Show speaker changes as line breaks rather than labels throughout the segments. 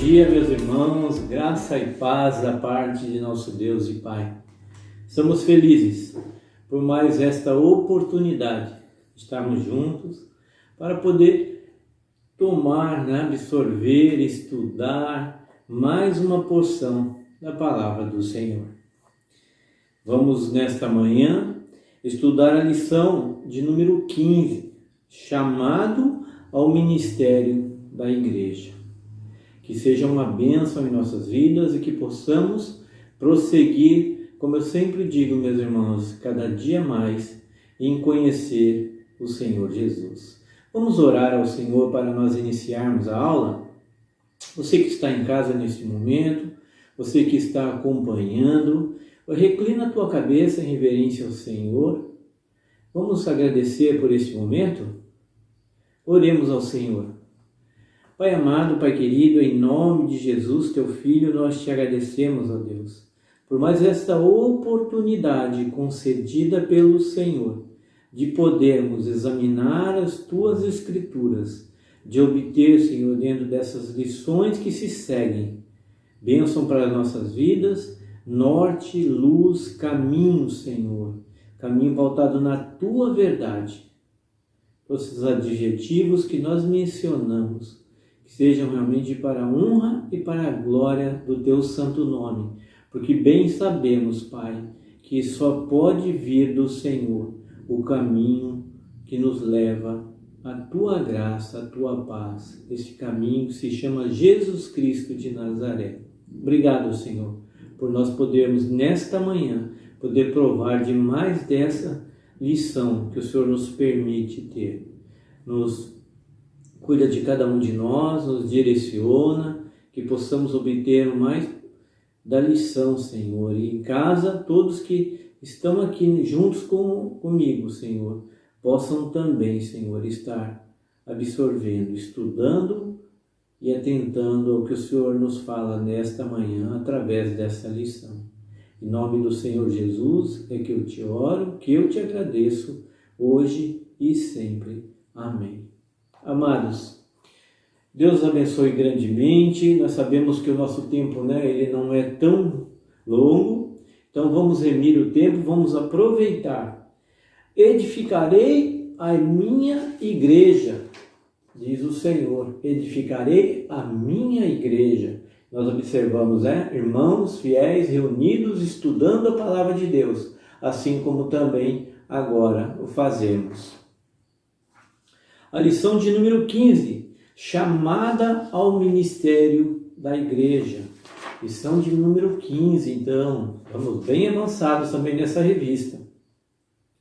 dia, meus irmãos, graça e paz da parte de nosso Deus e Pai. Estamos felizes por mais esta oportunidade de estarmos juntos para poder tomar, absorver, estudar mais uma porção da palavra do Senhor. Vamos nesta manhã estudar a lição de número 15, chamado ao ministério da igreja. Que seja uma bênção em nossas vidas e que possamos prosseguir, como eu sempre digo, meus irmãos, cada dia mais em conhecer o Senhor Jesus. Vamos orar ao Senhor para nós iniciarmos a aula? Você que está em casa neste momento, você que está acompanhando, reclina a tua cabeça em reverência ao Senhor. Vamos agradecer por este momento? Oremos ao Senhor. Pai amado, Pai querido, em nome de Jesus, Teu Filho, nós Te agradecemos, ó Deus, por mais esta oportunidade concedida pelo Senhor, de podermos examinar as Tuas Escrituras, de obter, Senhor, dentro dessas lições que se seguem, bênção para as nossas vidas, norte, luz, caminho, Senhor, caminho pautado na Tua verdade. Esses adjetivos que nós mencionamos, que sejam realmente para a honra e para a glória do Teu santo nome, porque bem sabemos, Pai, que só pode vir do Senhor o caminho que nos leva à Tua graça, à Tua paz, esse caminho que se chama Jesus Cristo de Nazaré. Obrigado, Senhor, por nós podermos nesta manhã, poder provar de mais dessa lição que o Senhor nos permite ter. Nos cuida de cada um de nós, nos direciona, que possamos obter mais da lição, Senhor. E em casa, todos que estão aqui juntos comigo, Senhor, possam também, Senhor, estar absorvendo, estudando e atentando ao que o Senhor nos fala nesta manhã através dessa lição. Em nome do Senhor Jesus é que eu te oro, que eu te agradeço hoje e sempre. Amém. Amados, Deus abençoe grandemente. Nós sabemos que o nosso tempo, ele não é tão longo, então vamos remir o tempo, vamos aproveitar. Edificarei a minha igreja, diz o Senhor, edificarei a minha igreja. Nós observamos, irmãos fiéis reunidos estudando a palavra de Deus, assim como também agora o fazemos. A lição de número 15, chamada ao ministério da igreja. Lição de número 15, então, vamos bem avançados também nessa revista.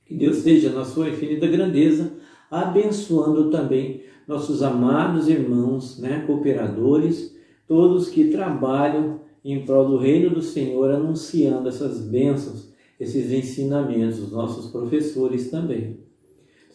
Que Deus esteja na sua infinita grandeza, abençoando também nossos amados irmãos, cooperadores, todos que trabalham em prol do reino do Senhor, anunciando essas bênçãos, esses ensinamentos, os nossos professores também.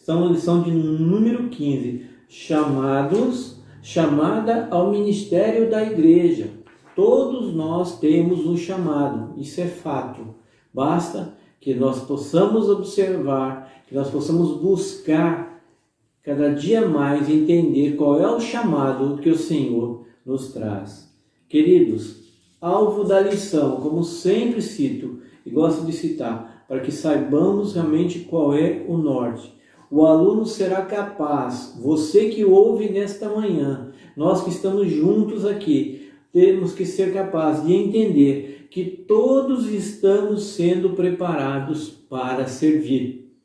Então, a lição de número 15, chamada ao ministério da igreja. Todos nós temos um chamado, isso é fato. Basta que nós possamos observar, que nós possamos buscar cada dia mais entender qual é o chamado que o Senhor nos traz. Queridos, alvo da lição, como sempre cito e gosto de citar, para que saibamos realmente qual é o norte. O aluno será capaz, você que ouve nesta manhã, nós que estamos juntos aqui, temos que ser capazes de entender que todos estamos sendo preparados para servir.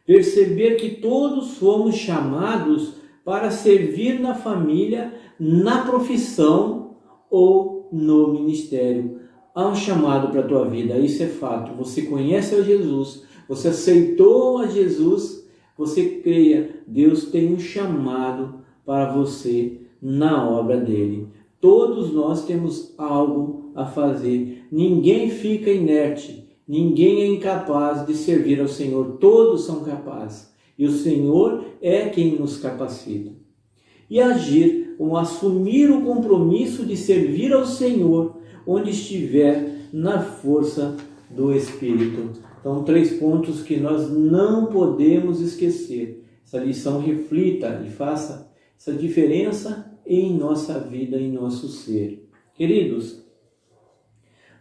Perceber que todos fomos chamados para servir na família, na profissão ou no ministério. Há um chamado para a tua vida, isso é fato. Você conhece a Jesus, você aceitou a Jesus, você creia, Deus tem um chamado para você na obra dele. Todos nós temos algo a fazer. Ninguém fica inerte, ninguém é incapaz de servir ao Senhor. Todos são capazes. E o Senhor é quem nos capacita. E agir, ou assumir o compromisso de servir ao Senhor, onde estiver na força do Espírito. Então, 3 pontos que nós não podemos esquecer. Essa lição reflita e faça essa diferença em nossa vida, em nosso ser. Queridos,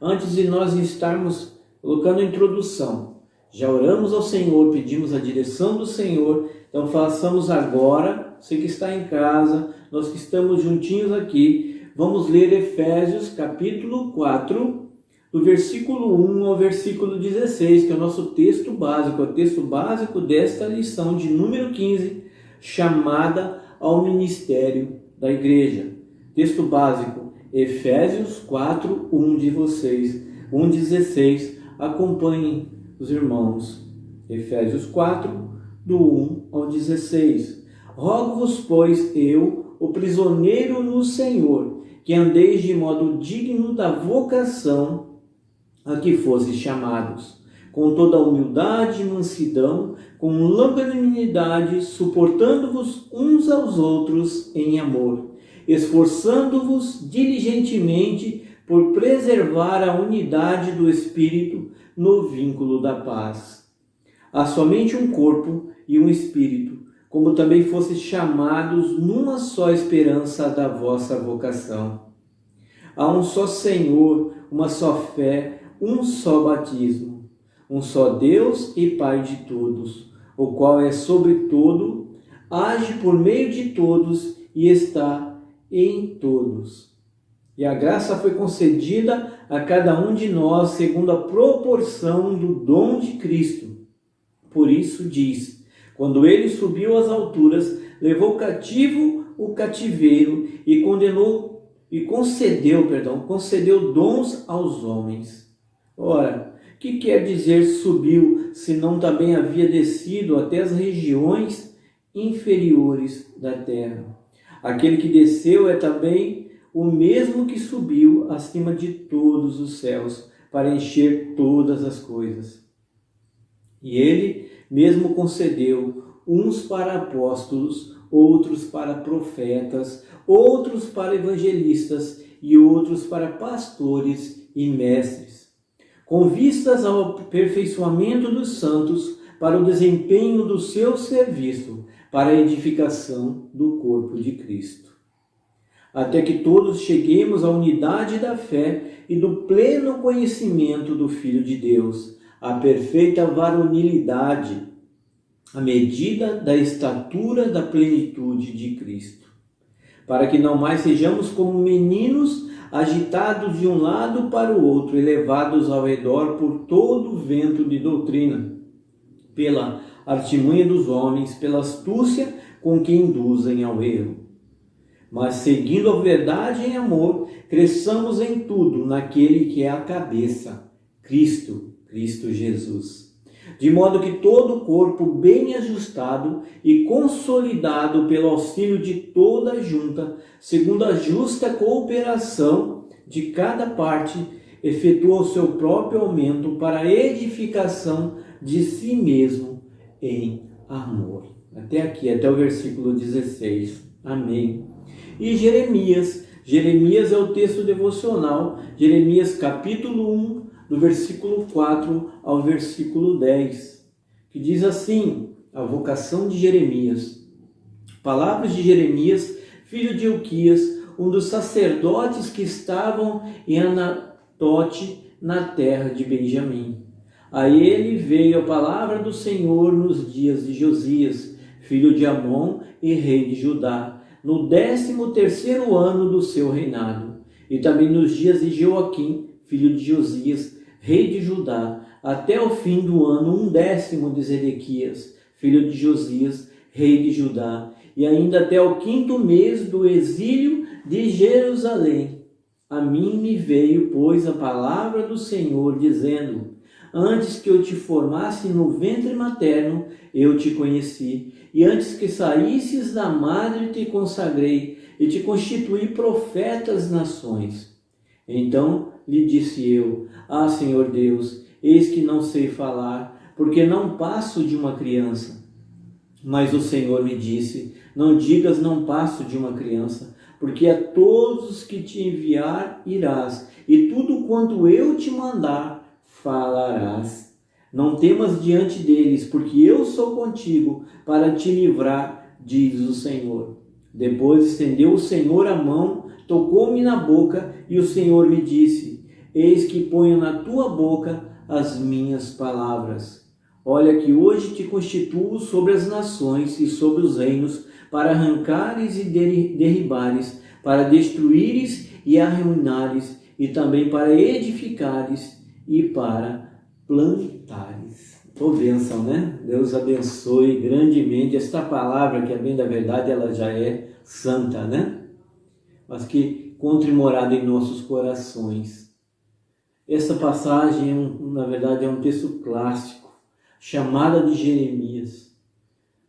antes de nós estarmos colocando a introdução, já oramos ao Senhor, pedimos a direção do Senhor, então façamos agora, você que está em casa, nós que estamos juntinhos aqui, vamos ler Efésios capítulo 4, do versículo 1 ao versículo 16, que é o nosso texto básico, é o texto básico desta lição de número 15, chamada ao ministério da igreja. Texto básico, Efésios 4, 1:16. Acompanhem os irmãos. Efésios 4, do 1 ao 16. Rogo-vos, pois, eu, o prisioneiro no Senhor, que andeis de modo digno da vocação a que fostes chamados, com toda humildade e mansidão, com longanimidade, suportando-vos uns aos outros em amor, esforçando-vos diligentemente por preservar a unidade do Espírito no vínculo da paz. Há somente um corpo e um Espírito, como também fostes chamados numa só esperança da vossa vocação. Há um só Senhor, uma só fé, um só batismo, um só Deus e Pai de todos, o qual é sobre todo, age por meio de todos e está em todos. E a graça foi concedida a cada um de nós segundo a proporção do dom de Cristo. Por isso diz, quando ele subiu às alturas, levou cativo o cativeiro e concedeu dons aos homens. Ora, que quer dizer subiu, se não também havia descido até as regiões inferiores da terra? Aquele que desceu é também o mesmo que subiu acima de todos os céus, para encher todas as coisas. E ele mesmo concedeu uns para apóstolos, outros para profetas, outros para evangelistas e outros para pastores e mestres, com vistas ao aperfeiçoamento dos santos, para o desempenho do seu serviço, para a edificação do corpo de Cristo. Até que todos cheguemos à unidade da fé e do pleno conhecimento do Filho de Deus, à perfeita varonilidade, à medida da estatura da plenitude de Cristo, para que não mais sejamos como meninos, agitados de um lado para o outro e levados ao redor por todo o vento de doutrina, pela artimanha dos homens, pela astúcia com que induzem ao erro. Mas seguindo a verdade em amor, cresçamos em tudo naquele que é a cabeça, Cristo Jesus. De modo que todo o corpo bem ajustado e consolidado pelo auxílio de toda a junta, segundo a justa cooperação de cada parte, efetua o seu próprio aumento para a edificação de si mesmo em amor. Até aqui, até o versículo 16. Amém. E Jeremias é o texto devocional, Jeremias capítulo 1, do versículo 4 ao versículo 10, que diz assim, a vocação de Jeremias. Palavras de Jeremias, filho de Ilquias, um dos sacerdotes que estavam em Anatote, na terra de Benjamim. A ele veio a palavra do Senhor nos dias de Josias, filho de Amon e rei de Judá, no 13º ano do seu reinado, e também nos dias de Joaquim, filho de Josias, rei de Judá, até o fim do ano 10º de Zedequias, filho de Josias, rei de Judá, e ainda até o 5º mês do exílio de Jerusalém. A mim me veio, pois, a palavra do Senhor, dizendo: antes que eu te formasse no ventre materno, eu te conheci, e antes que saísses da madre te consagrei, e te constituí profeta às nações. Então lhe disse eu: ah, Senhor Deus, eis que não sei falar, porque não passo de uma criança. Mas o Senhor me disse: não digas não passo de uma criança, porque a todos os que te enviar irás, e tudo quanto eu te mandar falarás. Não temas diante deles, porque eu sou contigo para te livrar, diz o Senhor. Depois estendeu o Senhor a mão, tocou-me na boca, e o Senhor me disse: eis que ponho na tua boca as minhas palavras. Olha que hoje te constituo sobre as nações e sobre os reinos, para arrancares e derribares, para destruíres e arruinares, e também para edificares e para plantares. Ô bênção, né? Deus abençoe grandemente esta palavra, que a bem da verdade ela já é santa, né? Mas que encontre morada em nossos corações. Essa passagem, na verdade, é um texto clássico, chamada de Jeremias.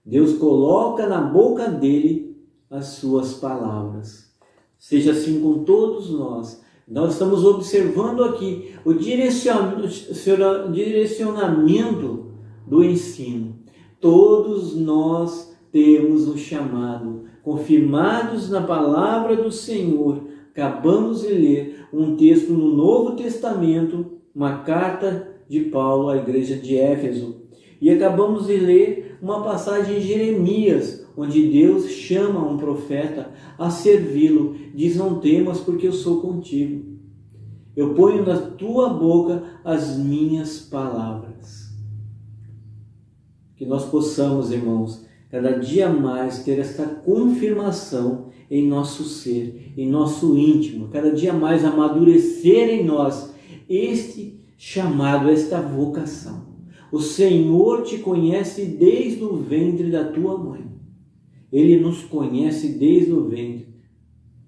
Deus coloca na boca dele as suas palavras. Seja assim com todos nós. Nós estamos observando aqui o direcionamento do ensino. Todos nós temos um chamado, confirmados na palavra do Senhor. Acabamos de ler um texto no Novo Testamento, uma carta de Paulo à igreja de Éfeso. E acabamos de ler uma passagem em Jeremias, onde Deus chama um profeta a servi-lo. Diz: não temas, porque eu sou contigo. Eu ponho na tua boca as minhas palavras. Que nós possamos, irmãos, cada dia mais ter esta confirmação em nosso ser, em nosso íntimo, cada dia mais amadurecer em nós este chamado, esta vocação. O Senhor te conhece desde o ventre da tua mãe. Ele nos conhece desde o ventre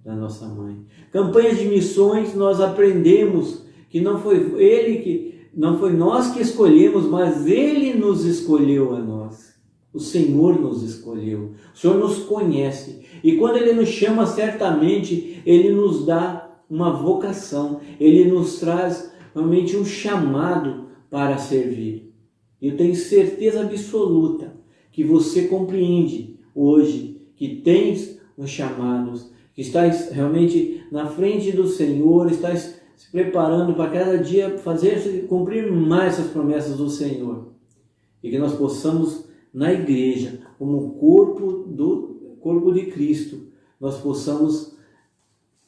da nossa mãe. Campanhas de missões, nós aprendemos que não foi nós que escolhemos, mas Ele nos escolheu a nós. O Senhor nos escolheu. O Senhor nos conhece. E quando Ele nos chama, certamente Ele nos dá uma vocação. Ele nos traz realmente um chamado para servir. Eu tenho certeza absoluta que você compreende hoje que tens os chamados, que estás realmente na frente do Senhor, estás se preparando para cada dia cumprir mais essas promessas do Senhor. E que nós possamos, na igreja, como corpo de Cristo, nós possamos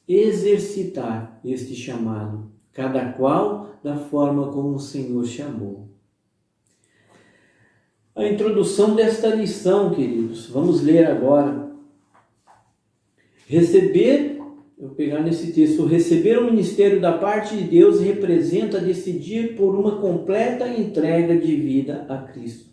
exercitar este chamado, cada qual da forma como o Senhor chamou. A introdução desta lição, queridos, vamos ler agora. Vou pegar nesse texto: receber o ministério da parte de Deus representa decidir por uma completa entrega de vida a Cristo.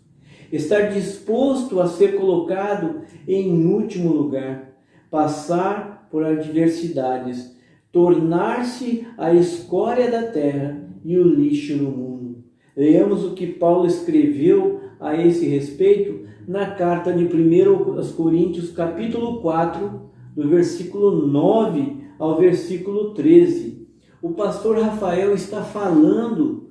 Estar disposto a ser colocado em último lugar, passar por adversidades, tornar-se a escória da terra e o lixo no mundo. Leamos o que Paulo escreveu a esse respeito na carta de 1 Coríntios, capítulo 4, do versículo 9 ao versículo 13. O pastor Rafael está falando,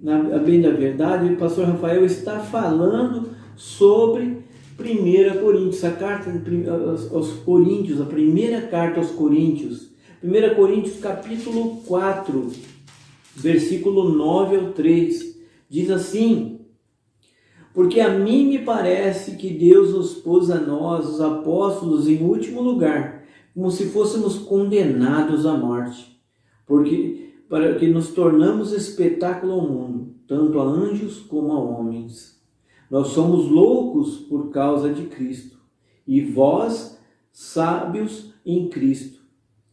na bem da verdade, o pastor Rafael está falando sobre 1 Coríntios, a carta aos Coríntios, a primeira carta aos Coríntios. 1 Coríntios, capítulo 4, versículo 9 ao 3. Diz assim: porque a mim me parece que Deus nos pôs a nós, os apóstolos, em último lugar, como se fôssemos condenados à morte, para que nos tornamos espetáculo ao mundo, tanto a anjos como a homens. Nós somos loucos por causa de Cristo, e vós sábios em Cristo,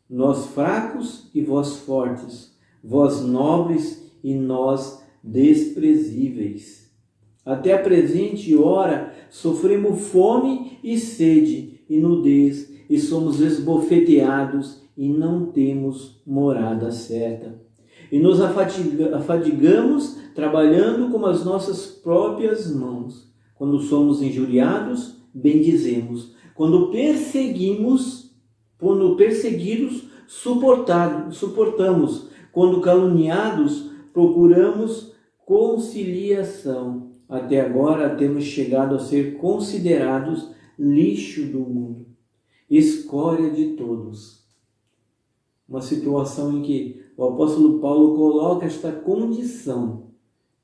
nós fracos e vós fortes, vós nobres e nós desprezíveis. Até a presente hora sofremos fome e sede e nudez, e somos esbofeteados e não temos morada certa. E nos afadigamos trabalhando com as nossas próprias mãos. Quando somos injuriados, bendizemos. Quando perseguidos, suportamos. Quando caluniados, procuramos conciliação. Até agora temos chegado a ser considerados lixo do mundo, escória de todos. Uma situação em que o apóstolo Paulo coloca esta condição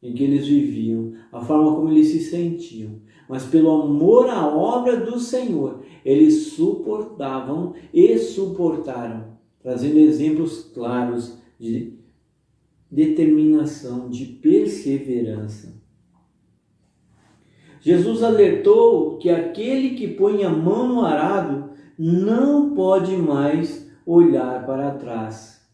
em que eles viviam, a forma como eles se sentiam. mas pelo amor à obra do Senhor, eles suportavam e suportaram, trazendo exemplos claros de determinação, de perseverança. Jesus alertou que aquele que põe a mão no arado não pode mais olhar para trás.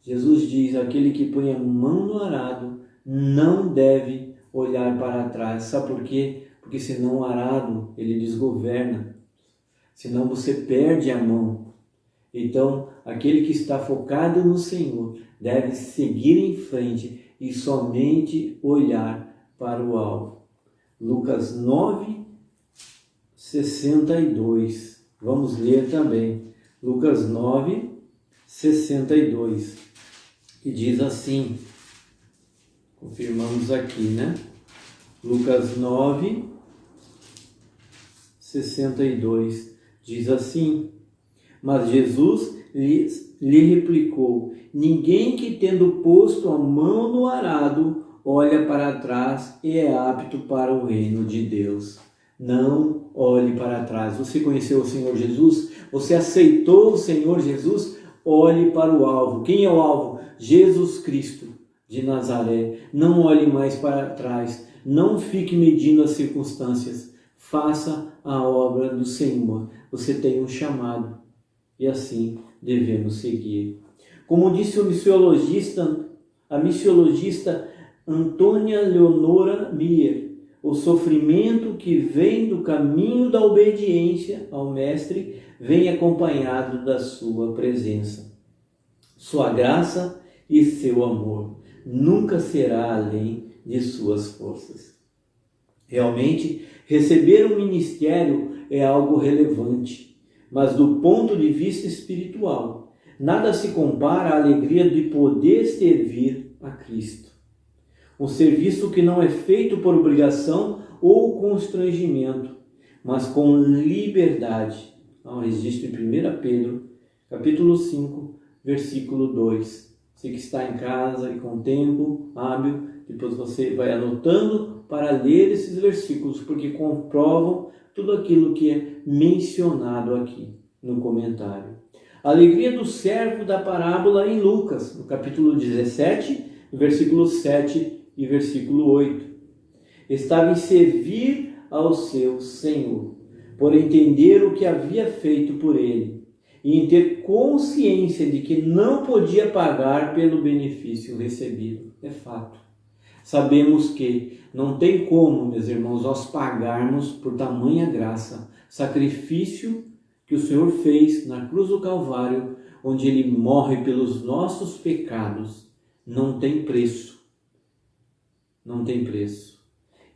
Jesus diz: aquele que põe a mão no arado não deve olhar para trás. Sabe por quê? Porque senão o arado, ele desgoverna. Senão você perde a mão. Então, aquele que está focado no Senhor deve seguir em frente e somente olhar para o alvo. Lucas 9, 62. Vamos ler também. Lucas 9, 62. Que diz assim. Confirmamos aqui, né? Lucas 9, 62. Diz assim: mas Jesus lhe replicou: ninguém que tendo posto a mão no arado olha para trás e é apto para o reino de Deus. Não olhe para trás. Você conheceu o Senhor Jesus? Você aceitou o Senhor Jesus? Olhe para o alvo. Quem é o alvo? Jesus Cristo de Nazaré. Não olhe mais para trás. Não fique medindo as circunstâncias. Faça a obra do Senhor. Você tem um chamado e assim devemos seguir. Como disse a missiologista Antônia Leonora Mier, o sofrimento que vem do caminho da obediência ao Mestre vem acompanhado da sua presença. Sua graça e seu amor nunca será além de suas forças. Realmente, receber um ministério é algo relevante, mas do ponto de vista espiritual, nada se compara à alegria de poder servir a Cristo. Um serviço que não é feito por obrigação ou constrangimento, mas com liberdade. Há um registro em 1 Pedro, capítulo 5, versículo 2. Você que está em casa e com tempo hábil, depois você vai anotando para ler esses versículos, porque comprovam tudo aquilo que é mencionado aqui no comentário. A alegria do servo da parábola em Lucas, no capítulo 17, versículo 7 e versículo 8. Estava em servir ao seu Senhor, por entender o que havia feito por ele, e em ter consciência de que não podia pagar pelo benefício recebido. É fato. Sabemos que não tem como, meus irmãos, nós pagarmos por tamanha graça, sacrifício que o Senhor fez na cruz do Calvário, onde Ele morre pelos nossos pecados. Não tem preço. Não tem preço.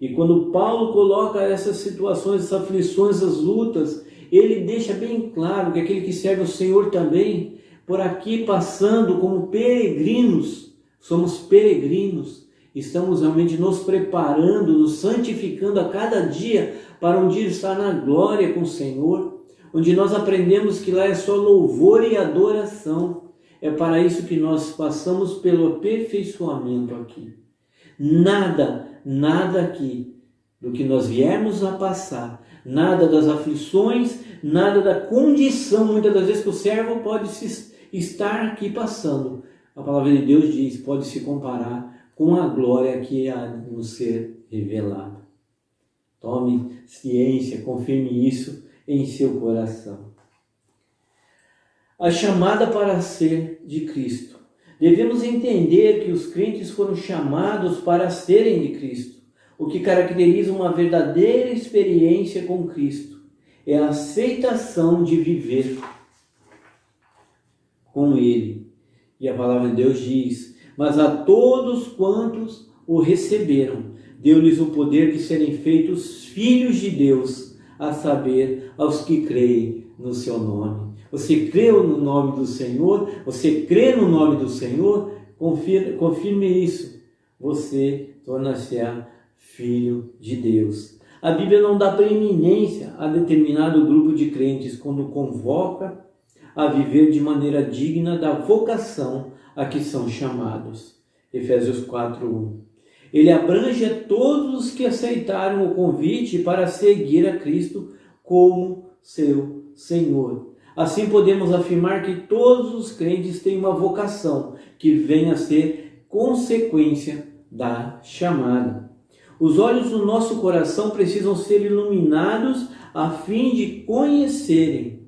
E quando Paulo coloca essas situações, essas aflições, essas lutas, ele deixa bem claro que aquele que serve o Senhor também, por aqui passando como peregrinos, somos peregrinos, estamos realmente nos preparando, nos santificando a cada dia para um dia estar na glória com o Senhor, onde nós aprendemos que lá é só louvor e adoração. É para isso que nós passamos pelo aperfeiçoamento aqui. Nada aqui do que nós viermos a passar, nada das aflições, nada da condição, muitas das vezes que o servo pode estar aqui passando. A palavra de Deus diz, pode se comparar com a glória que há de nos ser revelada. Tome ciência, confirme isso em seu coração. A chamada para ser de Cristo. Devemos entender que os crentes foram chamados para serem de Cristo. O que caracteriza uma verdadeira experiência com Cristo é a aceitação de viver com Ele. E a palavra de Deus diz, mas a todos quantos o receberam, deu-lhes o poder de serem feitos filhos de Deus, a saber, aos que creem no seu nome. Você creu no nome do Senhor? Você crê no nome do Senhor? Confirme isso. Você torna-se filho de Deus. A Bíblia não dá preeminência a determinado grupo de crentes quando convoca a viver de maneira digna da vocação a que são chamados. Efésios 4:1. Ele abrange a todos os que aceitaram o convite para seguir a Cristo como seu Senhor. Assim podemos afirmar que todos os crentes têm uma vocação que vem a ser consequência da chamada. Os olhos do nosso coração precisam ser iluminados a fim de conhecerem.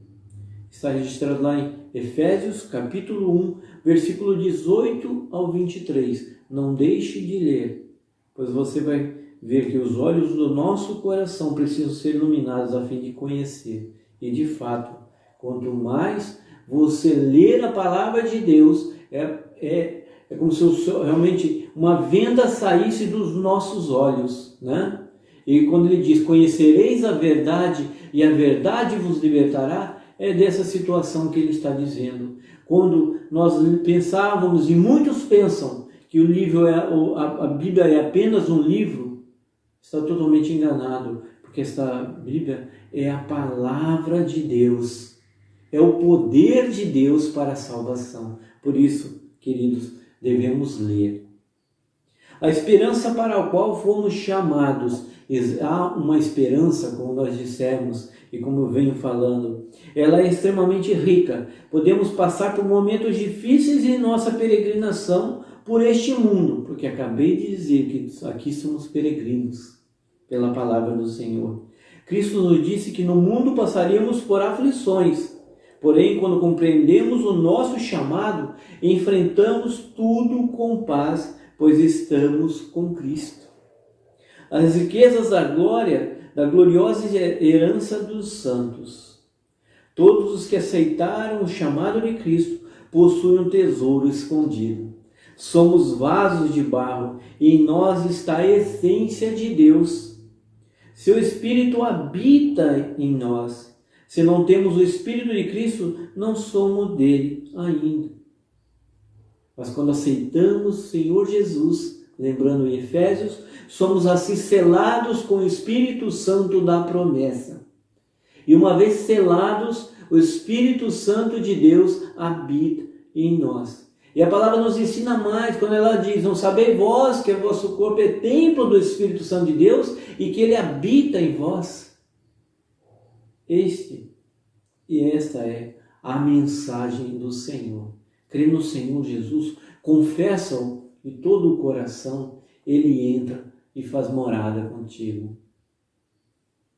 Está registrado lá em Efésios capítulo 1, versículo 18 ao 23. Não deixe de ler, pois você vai ver que os olhos do nosso coração precisam ser iluminados a fim de conhecer. E de fato, quanto mais você ler a palavra de Deus, é como se realmente uma venda saísse dos nossos olhos, né? E quando ele diz, conhecereis a verdade e a verdade vos libertará, é dessa situação que ele está dizendo. Quando nós pensávamos, e muitos pensam, que o livro a Bíblia é apenas um livro, está totalmente enganado, porque esta Bíblia é a palavra de Deus, é o poder de Deus para a salvação. Por isso, queridos, devemos ler. A esperança para a qual fomos chamados, há uma esperança, como nós dissemos e como eu venho falando, ela é extremamente rica. Podemos passar por momentos difíceis em nossa peregrinação por este mundo, porque acabei de dizer que aqui somos peregrinos pela palavra do Senhor. Cristo nos disse que no mundo passaríamos por aflições, porém, quando compreendemos o nosso chamado, enfrentamos tudo com paz, pois estamos com Cristo. As riquezas da glória, da gloriosa herança dos santos. Todos os que aceitaram o chamado de Cristo possuem um tesouro escondido. Somos vasos de barro e em nós está a essência de Deus. Seu Espírito habita em nós. Se não temos o Espírito de Cristo, não somos dele ainda. Mas quando aceitamos o Senhor Jesus, lembrando em Efésios, somos assim selados com o Espírito Santo da promessa. E uma vez selados, o Espírito Santo de Deus habita em nós. E a palavra nos ensina mais, quando ela diz, não sabeis vós que o vosso corpo é templo do Espírito Santo de Deus e que ele habita em vós. Esta é a mensagem do Senhor. Crê no Senhor Jesus, confessa-o de todo o coração, ele entra e faz morada contigo.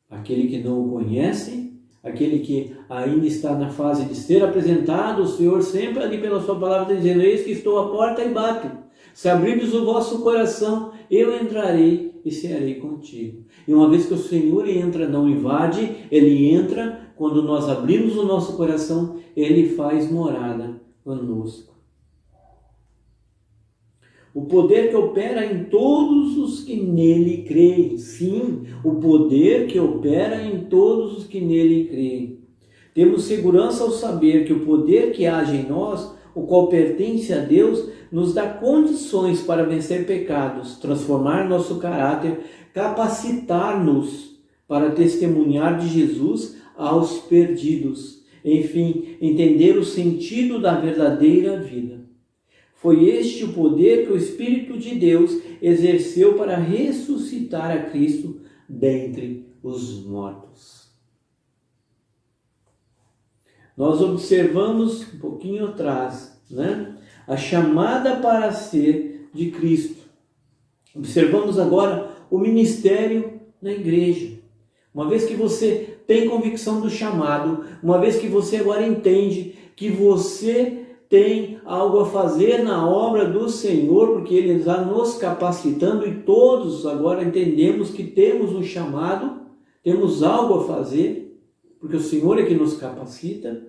Aquele que não o conhece, aquele que ainda está na fase de ser apresentado, o Senhor sempre ali pela sua palavra dizendo, eis que estou à porta e bato. Se abrirdes o vosso coração, eu entrarei e cearei contigo. E uma vez que o Senhor entra, não invade, ele entra, quando nós abrimos o nosso coração, ele faz morada conosco. O poder que opera em todos os que nele creem. Sim, o poder que opera em todos os que nele creem. Temos segurança ao saber que o poder que age em nós, o qual pertence a Deus, nos dá condições para vencer pecados, transformar nosso caráter, capacitar-nos para testemunhar de Jesus aos perdidos. Enfim, entender o sentido da verdadeira vida. Foi este o poder que o Espírito de Deus exerceu para ressuscitar a Cristo dentre os mortos. Nós observamos um pouquinho atrás, né? A chamada para ser de Cristo. Observamos agora o ministério na igreja. Uma vez que você tem convicção do chamado, uma vez que você agora entende que você tem algo a fazer na obra do Senhor, porque Ele está nos capacitando e todos agora entendemos que temos um chamado, temos algo a fazer, porque o Senhor é que nos capacita.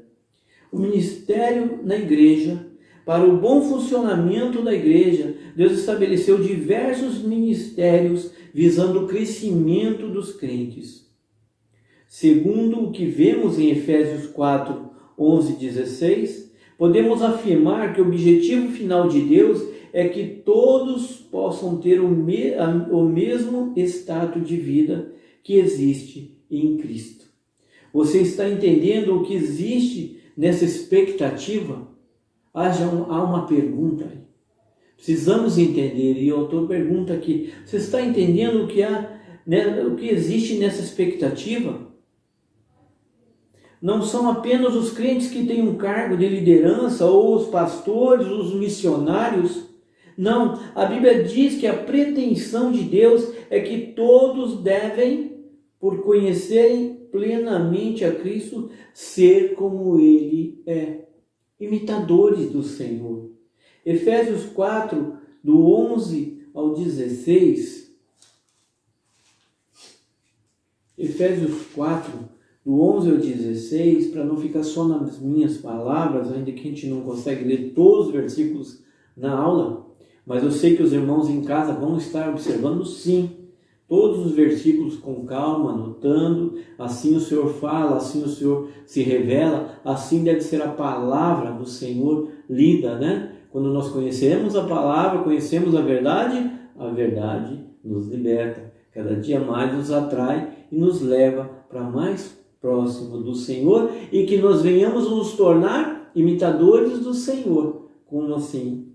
O ministério na igreja, para o bom funcionamento da igreja, Deus estabeleceu diversos ministérios visando o crescimento dos crentes. Segundo o que vemos em Efésios 4, 11 e 16, podemos afirmar que o objetivo final de Deus é que todos possam ter o mesmo status de vida que existe em Cristo. Você está entendendo o que existe nessa expectativa? Há uma pergunta aí. Precisamos entender, e o autor pergunta aqui, você está entendendo o que há, né, o que existe nessa expectativa? Não são apenas os crentes que têm um cargo de liderança, ou os pastores, os missionários. Não, a Bíblia diz que a pretensão de Deus é que todos devem, por conhecerem plenamente a Cristo, ser como Ele é, imitadores do Senhor. Efésios 4, do 11 ao 16. Efésios 4, do 11 ao 16, para não ficar só nas minhas palavras, ainda que a gente não consegue ler todos os versículos na aula, mas eu sei que os irmãos em casa vão estar observando sim, todos os versículos com calma, anotando, assim o Senhor fala, assim o Senhor se revela, assim deve ser a palavra do Senhor lida, né? Quando nós conhecemos a palavra, conhecemos a verdade nos liberta, cada dia mais nos atrai e nos leva para mais próximo do Senhor e que nós venhamos nos tornar imitadores do Senhor, como assim,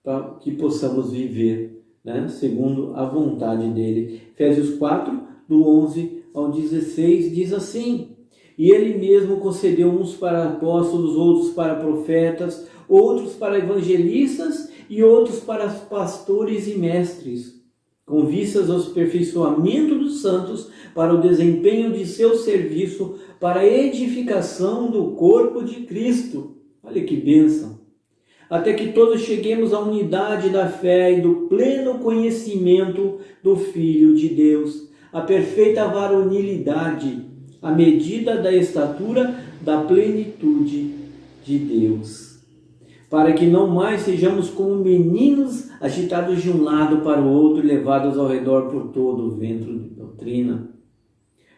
para que possamos viver, né, segundo a vontade dele. Efésios 4, do 11 ao 16, diz assim: e ele mesmo concedeu uns para apóstolos, outros para profetas, outros para evangelistas e outros para pastores e mestres, com vistas ao aperfeiçoamento dos santos, para o desempenho de seu serviço, para a edificação do corpo de Cristo. Olha que bênção! Até que todos cheguemos à unidade da fé e do pleno conhecimento do Filho de Deus, a perfeita varonilidade, à medida da estatura da plenitude de Deus, para que não mais sejamos como meninos agitados de um lado para o outro, levados ao redor por todo o vento de doutrina,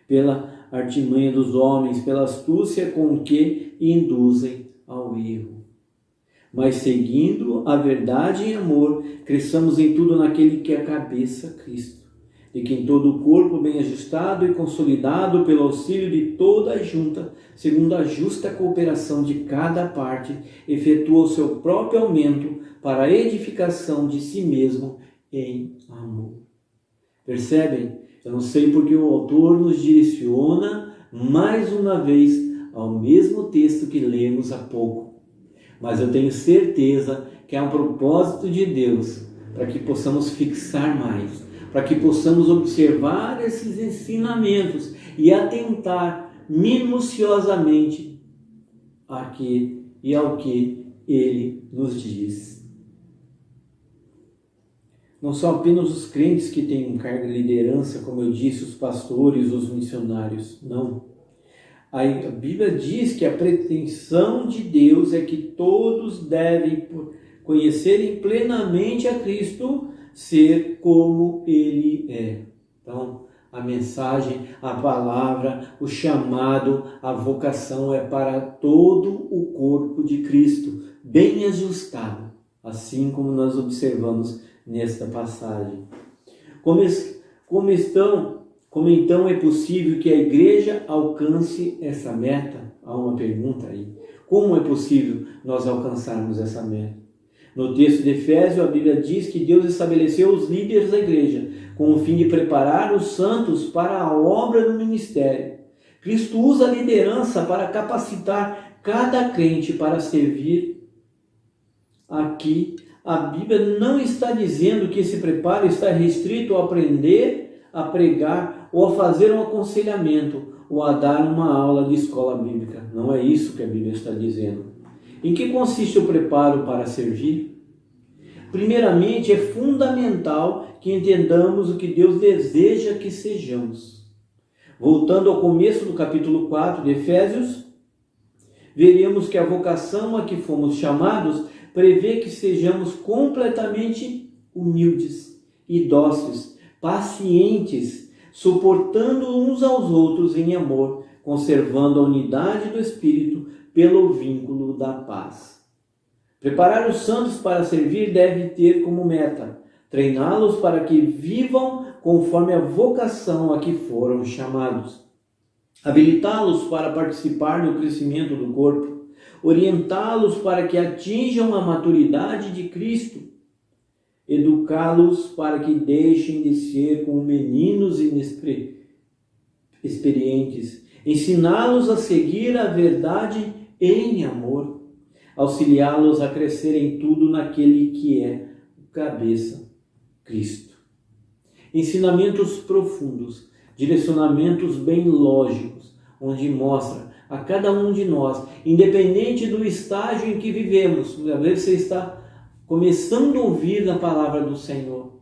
pela artimanha dos homens, pela astúcia com que induzem ao erro. Mas seguindo a verdade em amor, cresçamos em tudo naquele que é a cabeça, Cristo, de quem todo o corpo bem ajustado e consolidado pelo auxílio de toda a junta, segundo a justa cooperação de cada parte, efetua o seu próprio aumento para a edificação de si mesmo em amor. Percebem? Eu não sei porque o autor nos direciona mais uma vez ao mesmo texto que lemos há pouco. Mas eu tenho certeza que é um propósito de Deus para que possamos fixar mais, para que possamos observar esses ensinamentos e atentar minuciosamente aqui e ao que Ele nos diz. Não são apenas os crentes que têm um cargo de liderança, como eu disse, os pastores, os missionários, não. A Bíblia diz que a pretensão de Deus é que todos devem conhecerem plenamente a Cristo, ser como Ele é. Então, a mensagem, a palavra, o chamado, a vocação é para todo o corpo de Cristo, bem ajustado, assim como nós observamos nesta passagem. Como então é possível que a igreja alcance essa meta? Há uma pergunta aí. Como é possível nós alcançarmos essa meta? No texto de Efésios, a Bíblia diz que Deus estabeleceu os líderes da igreja com o fim de preparar os santos para a obra do ministério. Cristo usa a liderança para capacitar cada crente para servir. Aqui, a Bíblia não está dizendo que esse preparo está restrito a aprender, a pregar ou a fazer um aconselhamento ou a dar uma aula de escola bíblica. Não é isso que a Bíblia está dizendo. Em que consiste o preparo para servir? Primeiramente, é fundamental que entendamos o que Deus deseja que sejamos. Voltando ao começo do capítulo 4 de Efésios, veremos que a vocação a que fomos chamados prevê que sejamos completamente humildes e dóceis, pacientes, suportando uns aos outros em amor, conservando a unidade do Espírito pelo vínculo da paz. Preparar os santos para servir deve ter como meta treiná-los para que vivam conforme a vocação a que foram chamados, habilitá-los para participar no crescimento do corpo, orientá-los para que atinjam a maturidade de Cristo, educá-los para que deixem de ser como meninos inexperientes, ensiná-los a seguir a verdade em amor, auxiliá-los a crescer em tudo naquele que é o cabeça, Cristo. Ensinamentos profundos, direcionamentos bem lógicos, onde mostra a cada um de nós, independente do estágio em que vivemos. Às vezes você está começando a ouvir a palavra do Senhor.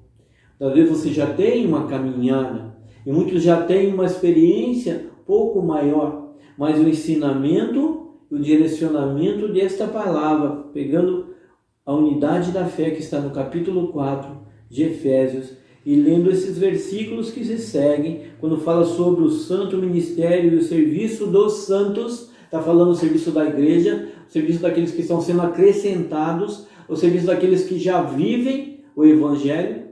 Talvez você já tenha uma caminhada, e muitos já têm uma experiência pouco maior, mas o ensinamento, o direcionamento desta palavra, pegando a unidade da fé que está no capítulo 4 de Efésios, e lendo esses versículos que se seguem, quando fala sobre o santo ministério e o serviço dos santos, está falando o serviço da igreja, o serviço daqueles que estão sendo acrescentados, o serviço daqueles que já vivem o evangelho,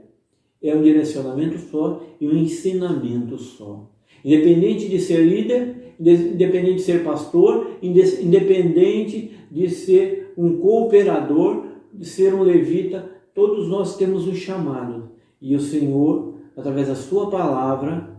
é um direcionamento só e um ensinamento só. Independente de ser líder, independente de ser pastor, independente de ser um cooperador, de ser um levita, todos nós temos um chamado. E o Senhor, através da sua palavra,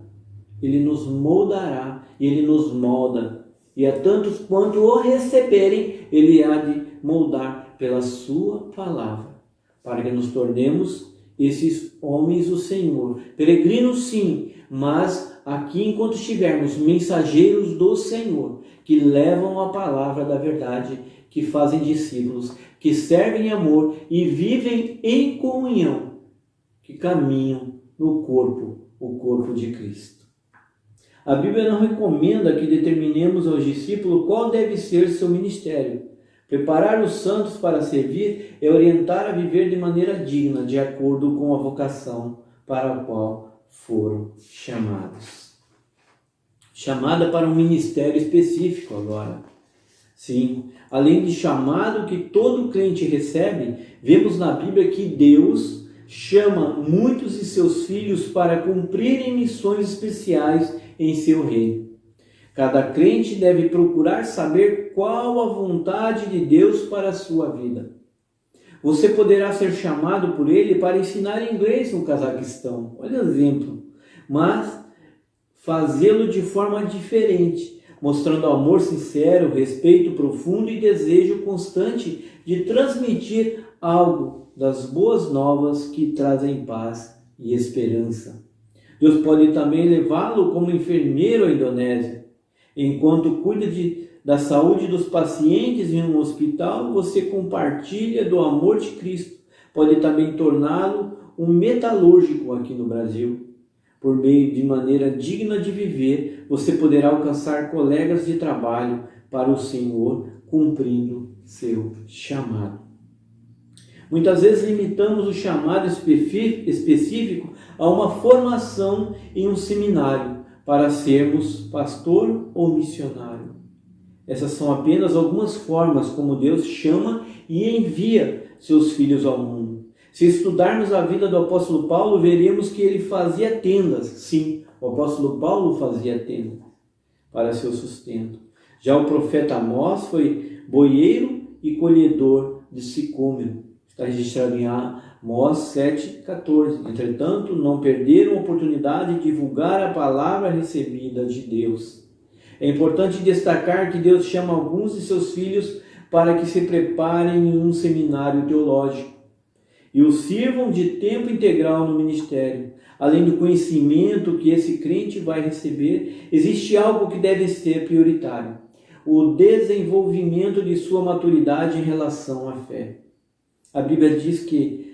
Ele nos moldará e Ele nos molda. E a tantos quanto o receberem, Ele há de moldar pela sua palavra, para que nos tornemos esses homens do Senhor. Peregrinos sim, mas aqui enquanto estivermos, mensageiros do Senhor, que levam a palavra da verdade, que fazem discípulos, que servem em amor e vivem em comunhão, que caminham no corpo, o corpo de Cristo. A Bíblia não recomenda que determinemos aos discípulos qual deve ser seu ministério. Preparar os santos para servir é orientar a viver de maneira digna, de acordo com a vocação para a qual foram chamados. Chamada para um ministério específico agora. Sim, além de chamado que todo crente recebe, vemos na Bíblia que Deus chama muitos de seus filhos para cumprirem missões especiais em seu reino. Cada crente deve procurar saber qual a vontade de Deus para a sua vida. Você poderá ser chamado por Ele para ensinar inglês no Cazaquistão, olha o exemplo, mas fazê-lo de forma diferente, mostrando amor sincero, respeito profundo e desejo constante de transmitir algo das boas novas que trazem paz e esperança. Deus pode também levá-lo como enfermeiro à Indonésia. Enquanto cuida da saúde dos pacientes em um hospital, você compartilha do amor de Cristo. Pode também torná-lo um metalúrgico aqui no Brasil. Por meio de maneira digna de viver, você poderá alcançar colegas de trabalho para o Senhor, cumprindo seu chamado. Muitas vezes limitamos o chamado específico a uma formação em um seminário para sermos pastor ou missionário. Essas são apenas algumas formas como Deus chama e envia seus filhos ao mundo. Se estudarmos a vida do apóstolo Paulo, veremos que ele fazia tendas. Sim, o apóstolo Paulo fazia tendas para seu sustento. Já o profeta Amós foi boieiro e colhedor de sicômoro. Está registrado em Amós 7,14. Entretanto, não perderam a oportunidade de divulgar a palavra recebida de Deus. É importante destacar que Deus chama alguns de seus filhos para que se preparem em um seminário teológico e os sirvam de tempo integral no ministério. Além do conhecimento que esse crente vai receber, existe algo que deve ser prioritário: o desenvolvimento de sua maturidade em relação à fé. A Bíblia diz que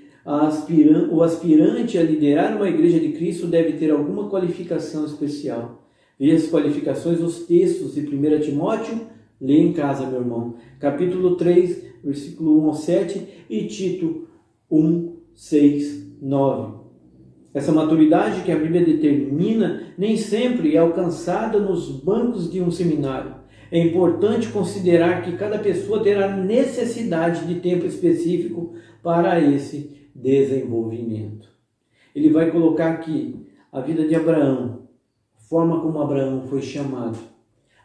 o aspirante a liderar uma igreja de Cristo deve ter alguma qualificação especial. Veja as qualificações nos textos de 1 Timóteo, lê em casa, meu irmão, capítulo 3, versículo 1 ao 7, e Tito 1, 6, 9. Essa maturidade que a Bíblia determina nem sempre é alcançada nos bancos de um seminário. É importante considerar que cada pessoa terá necessidade de tempo específico para esse desenvolvimento. Ele vai colocar aqui a vida de Abraão, a forma como Abraão foi chamado,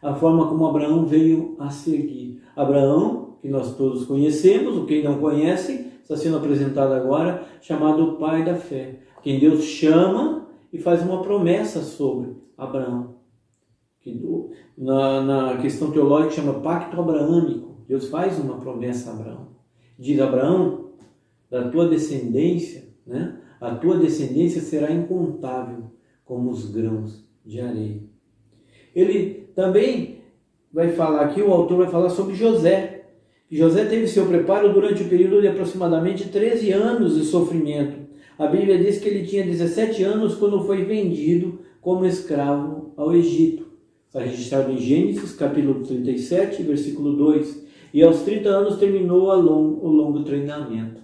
a forma como Abraão veio a seguir, Abraão, que nós todos conhecemos, o quem não conhece, está sendo apresentado agora, chamado o pai da fé, quem Deus chama e faz uma promessa sobre Abraão. Na questão teológica chama pacto abraâmico. Deus faz uma promessa a Abraão. Diz: Abraão, da tua descendência, né? A tua descendência será incontável como os grãos de areia. Ele também vai falar aqui, o autor vai falar sobre José. José teve seu preparo durante o período de aproximadamente 13 anos de sofrimento. A Bíblia diz que ele tinha 17 anos quando foi vendido como escravo ao Egito. Está registrado em Gênesis, capítulo 37, versículo 2. E aos 30 anos terminou o longo treinamento.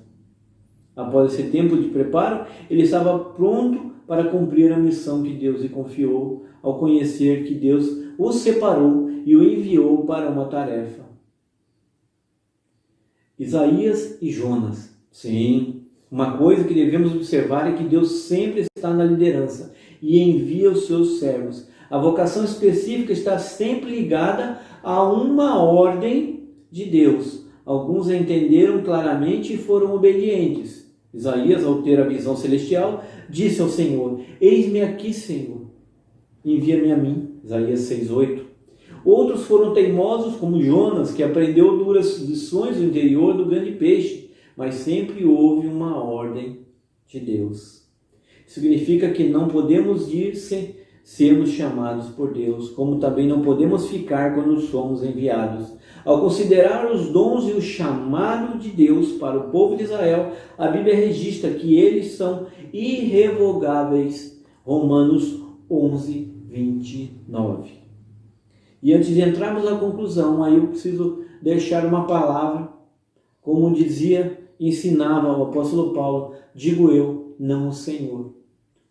Após esse tempo de preparo, ele estava pronto para cumprir a missão que Deus lhe confiou, ao conhecer que Deus o separou e o enviou para uma tarefa. Isaías e Jonas. Sim, uma coisa que devemos observar é que Deus sempre está na liderança e envia os seus servos. A vocação específica está sempre ligada a uma ordem de Deus. Alguns a entenderam claramente e foram obedientes. Isaías, ao ter a visão celestial, disse ao Senhor: eis-me aqui, Senhor, envia-me a mim. Isaías 6:8. Outros foram teimosos, como Jonas, que aprendeu duras lições no interior do grande peixe, mas sempre houve uma ordem de Deus. Significa que não podemos ir sem sermos chamados por Deus, como também não podemos ficar quando somos enviados. Ao considerar os dons e o chamado de Deus para o povo de Israel, a Bíblia registra que eles são irrevogáveis. Romanos 11:29. E antes de entrarmos na conclusão, aí eu preciso deixar uma palavra, como dizia, ensinava o apóstolo Paulo: digo eu, não o Senhor.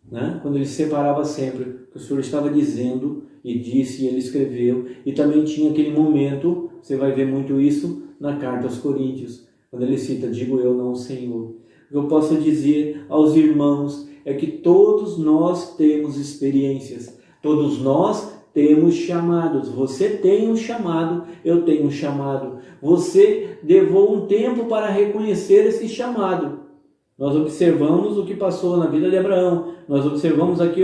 Né? Quando ele separava sempre o que o Senhor estava dizendo, e disse, e ele escreveu, e também tinha aquele momento, você vai ver muito isso na carta aos Coríntios, quando ele cita: digo eu, não o Senhor. O que eu posso dizer aos irmãos é que todos nós temos experiências, todos nós temos chamados. Você tem um chamado, eu tenho um chamado. Você levou um tempo para reconhecer esse chamado. Nós observamos o que passou na vida de Abraão, nós observamos aqui,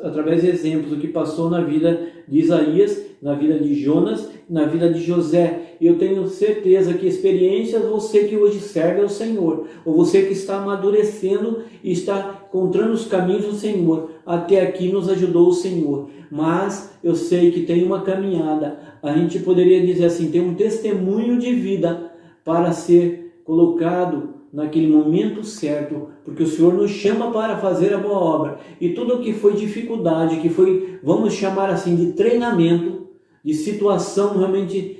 através de exemplos, o que passou na vida de Isaías, na vida de Jonas, na vida de José. E eu tenho certeza que experiências, você que hoje serve ao Senhor, ou você que está amadurecendo e está encontrando os caminhos do Senhor, até aqui nos ajudou o Senhor. Mas eu sei que tem uma caminhada, a gente poderia dizer assim, tem um testemunho de vida para ser colocado naquele momento certo, porque o Senhor nos chama para fazer a boa obra. E tudo o que foi dificuldade, que foi, vamos chamar assim, de treinamento, de situação realmente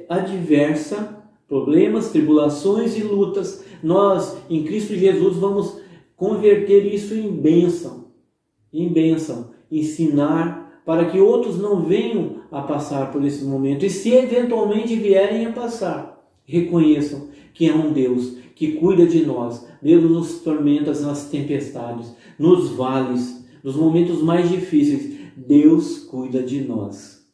adversa, problemas, tribulações e lutas, nós, em Cristo Jesus, vamos converter isso em bênção, ensinar para que outros não venham a passar por esse momento. E se eventualmente vierem a passar, reconheçam que é um Deus que cuida de nós, mesmo nas tormentas, nas tempestades, nos vales, nos momentos mais difíceis. Deus cuida de nós.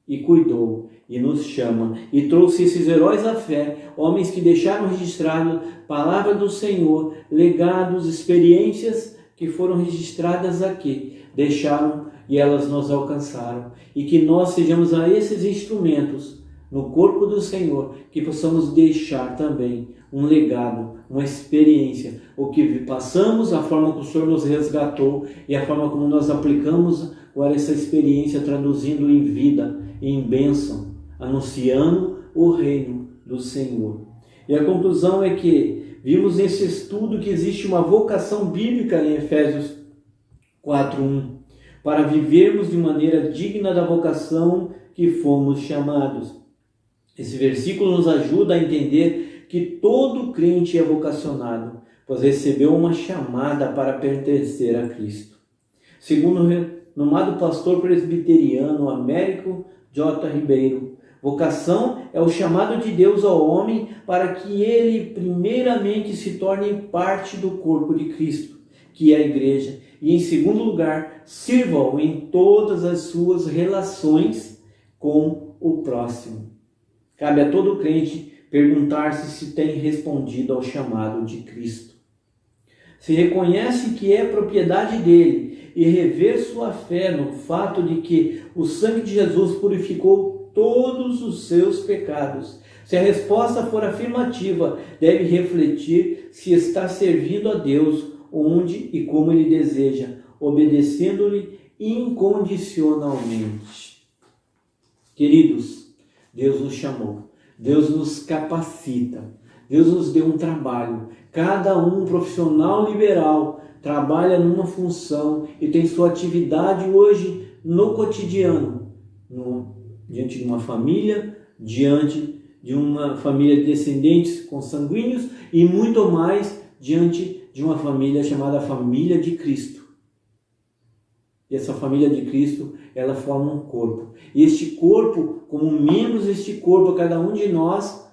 E cuidou, e nos chama, e trouxe esses heróis da fé, homens que deixaram registrado palavra do Senhor, legados, experiências que foram registradas aqui, deixaram e elas nos alcançaram. E que nós sejamos a esses instrumentos no corpo do Senhor, que possamos deixar também um legado, uma experiência, o que passamos, a forma como o Senhor nos resgatou e a forma como nós aplicamos agora essa experiência, traduzindo em vida, em bênção, anunciando o reino do Senhor. E a conclusão é que vimos nesse estudo que existe uma vocação bíblica em Efésios 4:1, para vivermos de maneira digna da vocação que fomos chamados. Esse versículo nos ajuda a entender que todo crente é vocacionado, pois recebeu uma chamada para pertencer a Cristo. Segundo o renomado pastor presbiteriano Américo J. Ribeiro, vocação é o chamado de Deus ao homem para que ele primeiramente se torne parte do corpo de Cristo, que é a igreja, e em segundo lugar, sirva-o em todas as suas relações com o próximo. Cabe a todo crente perguntar-se se tem respondido ao chamado de Cristo. Se reconhece que é propriedade dele e rever sua fé no fato de que o sangue de Jesus purificou todos os seus pecados. Se a resposta for afirmativa, deve refletir se está servindo a Deus onde e como Ele deseja, obedecendo-lhe incondicionalmente. Queridos, Deus nos chamou, Deus nos capacita, Deus nos deu um trabalho. Cada um profissional liberal trabalha numa função e tem sua atividade hoje no cotidiano, diante de uma família, diante de uma família de descendentes consanguíneos e muito mais diante de uma família chamada família de Cristo. E essa família de Cristo, ela forma um corpo. E este corpo, como membros deste corpo, cada um de nós,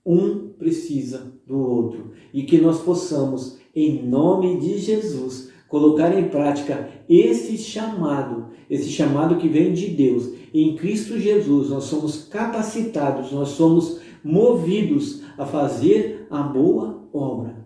um precisa do outro. E que nós possamos, em nome de Jesus, colocar em prática esse chamado que vem de Deus. Em Cristo Jesus, nós somos capacitados, nós somos movidos a fazer a boa obra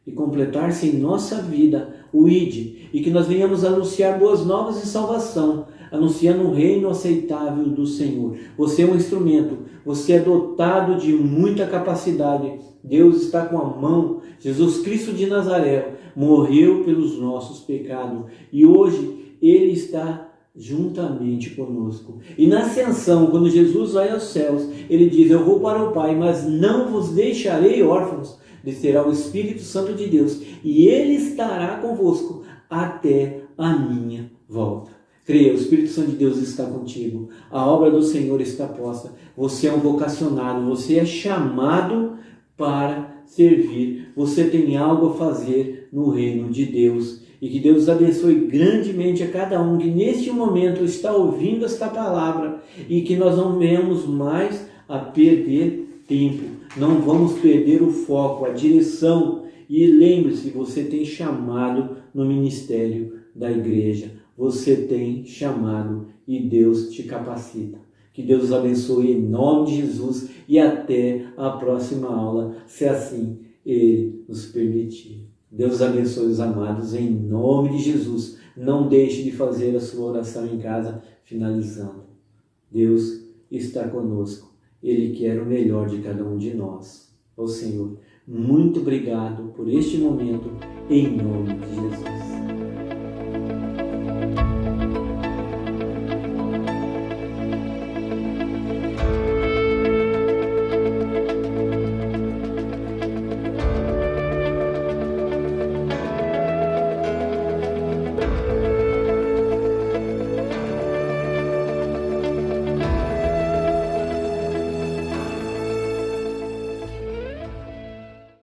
e completar-se em nossa vida o ID, e que nós venhamos anunciar boas novas de salvação, anunciando um reino aceitável do Senhor. Você é um instrumento, você é dotado de muita capacidade. Deus está com a mão. Jesus Cristo de Nazaré morreu pelos nossos pecados e hoje Ele está juntamente conosco. E na ascensão, quando Jesus vai aos céus, Ele diz: eu vou para o Pai, mas não vos deixarei órfãos. Descerá o Espírito Santo de Deus e Ele estará convosco até a minha volta. Creia, o Espírito Santo de Deus está contigo. A obra do Senhor está posta. Você é um vocacionado, você é chamado para servir. Você tem algo a fazer no reino de Deus. E que Deus abençoe grandemente a cada um que neste momento está ouvindo esta palavra e que nós não venhamos mais a perder tempo. Não vamos perder o foco, a direção. E lembre-se, você tem chamado no ministério da igreja. Você tem chamado e Deus te capacita. Que Deus os abençoe em nome de Jesus e até a próxima aula, se assim Ele nos permitir. Deus os abençoe, os amados, em nome de Jesus. Não deixe de fazer a sua oração em casa, finalizando. Deus está conosco. Ele quer o melhor de cada um de nós. Ó Senhor, muito obrigado por este momento, em nome de Jesus.